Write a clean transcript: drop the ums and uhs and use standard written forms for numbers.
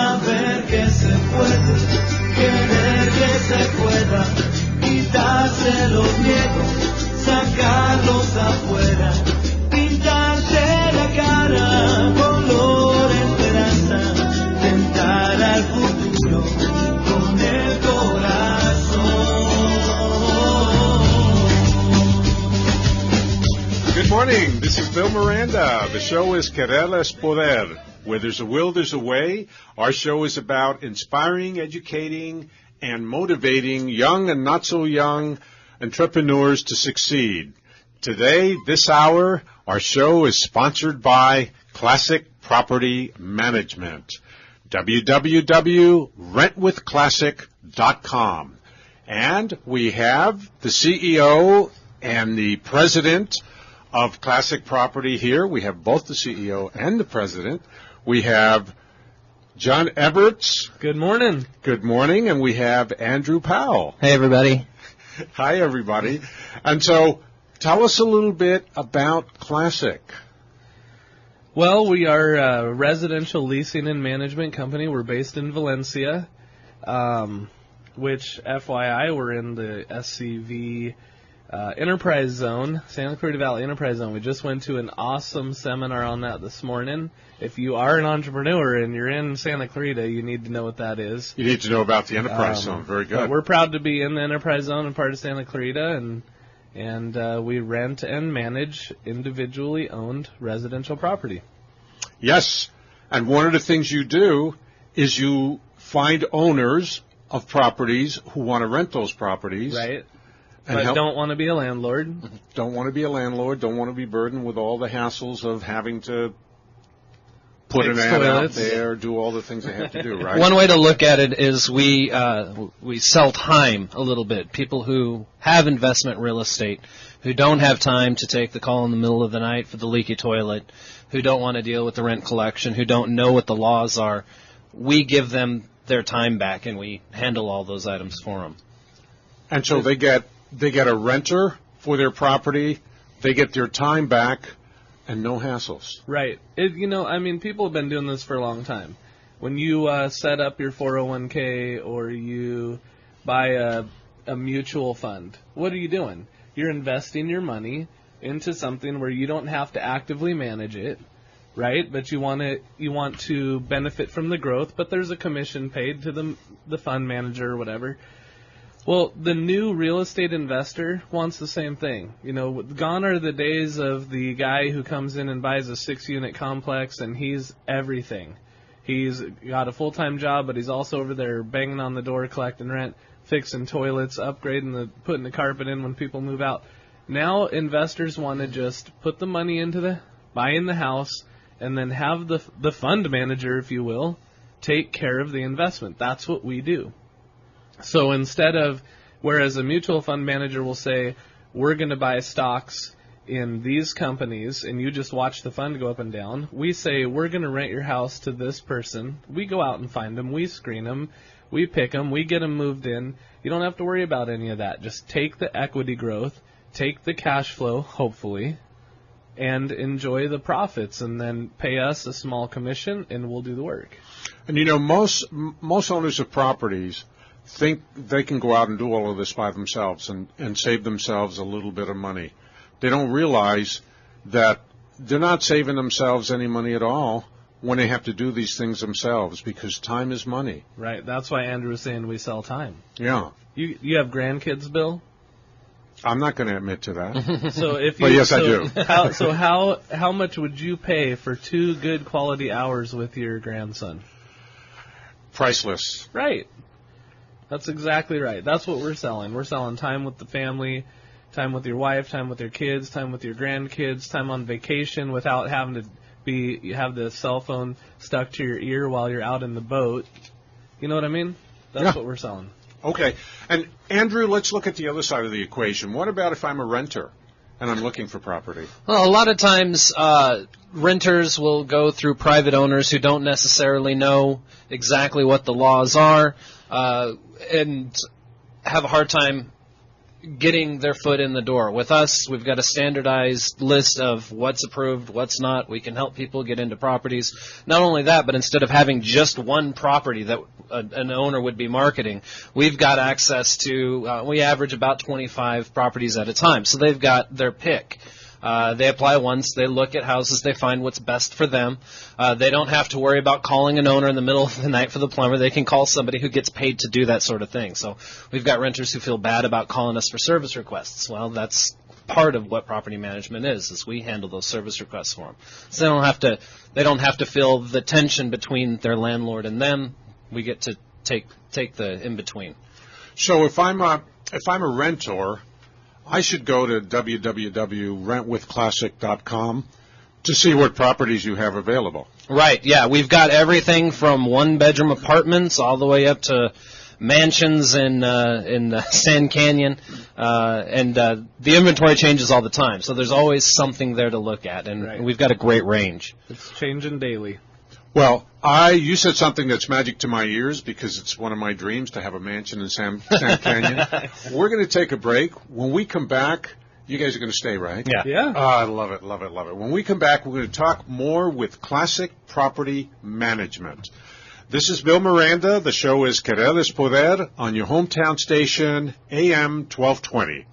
saber que se puede, querer que se pueda, quitarse los miedos, sacarlos afuera, pintarse la cara, color esperanza, tentar al futuro con el corazón. Good morning, this is Bill Miranda. The show is Querer es Poder. Where there's a will, there's a way. Our show is about inspiring, educating, and motivating young and not so young entrepreneurs to succeed. Today, this hour, our show is sponsored by Classic Property Management. www.rentwithclassic.com. And we have the CEO and the president of Classic Property here. We have both the CEO and the president. We have John Evars. Good morning. Good morning. And we have Andrew Powell. Hey, everybody. Hi, everybody. And so tell us a little bit about Classic. Well, we are a residential leasing and management company. We're based in Valencia, which, FYI, we're in the SCV Enterprise Zone, Santa Clarita Valley Enterprise Zone. We just went to an awesome seminar on that this morning. If you are an entrepreneur and you're in Santa Clarita, you need to know what that is. You need to know about the Enterprise Zone. Very good. We're proud to be in the Enterprise Zone and part of Santa Clarita, and we rent and manage individually owned residential property. Yes, and one of the things you do is you find owners of properties who want to rent those properties. Right. But don't want to be a landlord. Don't want to be a landlord. Don't want to be burdened with all the hassles of having to put an ad out there, do all the things they have to do, right? One way to look at it is we sell time a little bit. People who have investment real estate, who don't have time to take the call in the middle of the night for the leaky toilet, who don't want to deal with the rent collection, who don't know what the laws are, we give them their time back and we handle all those items for them. And so they get a renter for their property, they get their time back, and no hassles. Right. People have been doing this for a long time. When you set up your 401k or you buy a mutual fund, what are you doing? You're investing your money into something where you don't have to actively manage it, right? But you want to benefit from the growth, but there's a commission paid to the fund manager or whatever. Well, the new real estate investor wants the same thing. Gone are the days of the guy who comes in and buys a 6-unit complex and he's everything. He's got a full-time job, but he's also over there banging on the door, collecting rent, fixing toilets, putting the carpet in when people move out. Now investors want to just put the money into buying the house and then have the fund manager, if you will, take care of the investment. That's what we do. So whereas a mutual fund manager will say, we're going to buy stocks in these companies, and you just watch the fund go up and down, we say, we're going to rent your house to this person. We go out and find them. We screen them. We pick them. We get them moved in. You don't have to worry about any of that. Just take the equity growth, take the cash flow, hopefully, and enjoy the profits, and then pay us a small commission, and we'll do the work. And most owners of properties think they can go out and do all of this by themselves and save themselves a little bit of money. They don't realize that they're not saving themselves any money at all when they have to do these things themselves, because time is money. Right. That's why Andrew was saying we sell time. Yeah. You have grandkids, Bill? I'm not going to admit to that. But yes, I do. How much would you pay for 2 good quality hours with your grandson? Priceless. Right. That's exactly right. That's what we're selling. We're selling time with the family, time with your wife, time with your kids, time with your grandkids, time on vacation without having to have the cell phone stuck to your ear while you're out in the boat. You know what I mean? That's what we're selling. Okay. And Andrew, let's look at the other side of the equation. What about if I'm a renter and I'm looking for property? Well, a lot of times renters will go through private owners who don't necessarily know exactly what the laws are and have a hard time getting their foot in the door. With us, we've got a standardized list of what's approved, what's not. We can help people get into properties. Not only that, but instead of having just one property that an owner would be marketing, we've got access to, we average about 25 properties at a time. So they've got their pick. They apply once, they look at houses, they find what's best for them. They don't have to worry about calling an owner in the middle of the night for the plumber. They can call somebody who gets paid to do that sort of thing. So we've got renters who feel bad about calling us for service requests. Well, that's part of what property management is we handle those service requests for them. So they don't have to feel the tension between their landlord and them. We get to take the in-between. So if I'm a renter, I should go to www.rentwithclassic.com to see what properties you have available. Right, yeah. We've got everything from one-bedroom apartments all the way up to mansions in Sand Canyon. And the inventory changes all the time, so there's always something there to look at. And We've got a great range. It's changing daily. Well, you said something that's magic to my ears because it's one of my dreams to have a mansion in Sand Canyon. We're going to take a break. When we come back, you guys are going to stay, right? Yeah. Oh, I love it, love it, love it. When we come back, we're going to talk more with Classic Property Management. This is Bill Miranda. The show is Querer es Poder on your hometown station, AM 1220.